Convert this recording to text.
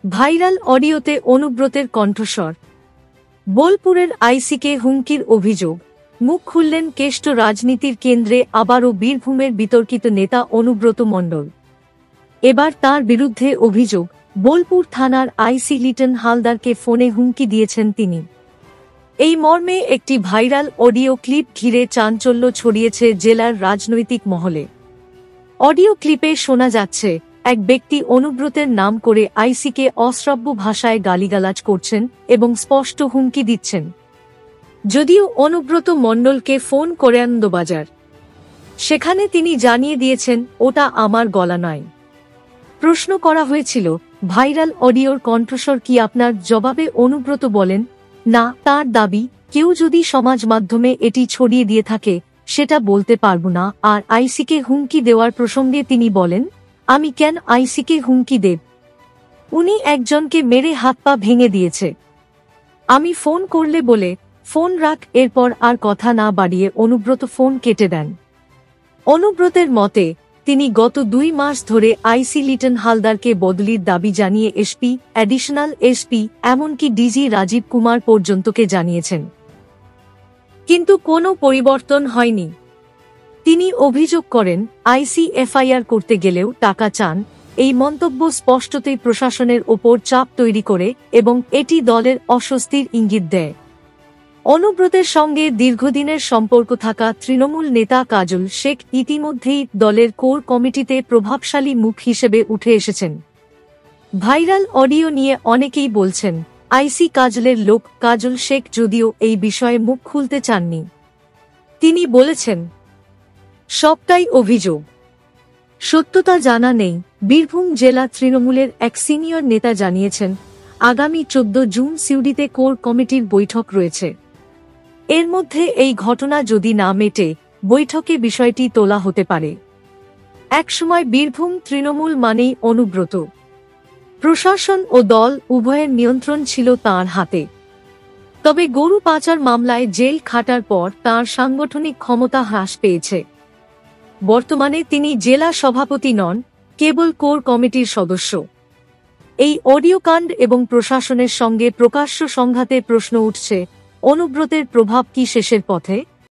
Viral অডিওতে অনুব্রতের কণ্ঠস্বর। বোলপুরের আইসিকে হুমকির অভিযোগ, মুখ খুললেন কেষ্ট রাজনীতির কেন্দ্রে আবারও বীরভূমের বিতর্কিত নেতা অনুব্রত মণ্ডল। এবার তার বিরুদ্ধে অভিযোগ, বোলপুর থানার আইসি লিটন হালদারকে ফোনে হুমকি দিয়েছেন তিনি। এই মর্মে একটি ভাইরাল অডিও ক্লিপ ঘিরে চাঞ্চল্য ছড়িয়েছে জেলার রাজনৈতিক মহলে। অডিও ক্লিপে শোনা যাচ্ছে, এক ব্যক্তি অনুব্রতের নাম করে আইসিকে অশ্রাব্য ভাষায় গালিগালাজ করছেন এবং স্পষ্ট হুমকি দিচ্ছেন। যদিও অনুব্রত মণ্ডলকে ফোন করে আনন্দবাজার, সেখানে তিনি জানিয়ে দিয়েছেন, ওটা আমার গলা নয়। প্রশ্ন করা হয়েছিল, ভাইরাল অডিওর কণ্ঠস্বর কি আপনার? জবাবে অনুব্রত বলেন, না, তার দাবি, কেউ যদি সমাজ মাধ্যমে এটি ছড়িয়ে দিয়ে থাকে সেটা বলতে পারবো না। আর আইসিকে হুমকি দেওয়ার প্রসঙ্গে তিনি বলেন, আমি কেন আইসিকে হুমকি দেব? উনি একজনকে মেরে হাত পা ভেঙে দিয়েছে। আমি ফোন করলে বলে ফোন রাখ। এরপর আর কথা না বাড়িয়ে অনুব্রত ফোন কেটে দেন। অনুব্রতের মতে, তিনি গত 2 মাস ধরে আইসি লিটন হালদারকে বদলির দাবি জানিয়ে এসপি, অ্যাডিশনাল এসপি, এমনকি ডিজি রাজীব কুমার পর্যন্তকে জানিয়েছেন, কিন্তু কোনো পরিবর্তন হয়নি। তিনি অভিযোগ করেন, আইসি এফআইআর করতে গেলেও টাকা চান। এই মন্তব্য স্পষ্টতই প্রশাসনের ওপর চাপ তৈরি করে এবং এটি দলের অস্বস্তির ইঙ্গিত দেয়। অনুব্রতের সঙ্গে দীর্ঘদিনের সম্পর্ক থাকা তৃণমূল নেতা কাজল শেখ ইতিমধ্যেই দলের কোর কমিটিতে প্রভাবশালী মুখ হিসেবে উঠে এসেছেন। ভাইরাল অডিও নিয়ে অনেকেই বলছেন, আইসি কাজলের লোক। কাজল শেখ যদিও এই বিষয়ে মুখ খুলতে চাননি। তিনি বলেছেন, সবটাই অভিযোগ, সত্যতা জানা নেই। বীরভূম জেলা তৃণমূলের এক সিনিয়র নেতা জানিয়েছেন, আগামী 14 জুন সিউড়িতে কোর কমিটির বৈঠক রয়েছে। এর মধ্যে এই ঘটনা যদি না মেটে, বৈঠকে বিষয়টি তোলা হতে পারে। একসময় বীরভূম তৃণমূল মানেই অনুব্রত। প্রশাসন ও দল উভয়ের নিয়ন্ত্রণ ছিল তাঁর হাতে। তবে গরু পাচার মামলায় জেল খাটার পর তাঁর সাংগঠনিক ক্ষমতা হ্রাস পেয়েছে। বর্তমানে তিনি জেলা সভাপতি নন, কেবল কোর কমিটির সদস্য। এই অডিওকাণ্ড এবং প্রশাসনের সঙ্গে প্রকাশ্য সংঘাতে প্রশ্ন উঠছে, অনুব্রতের প্রভাব কি শেষের পথে?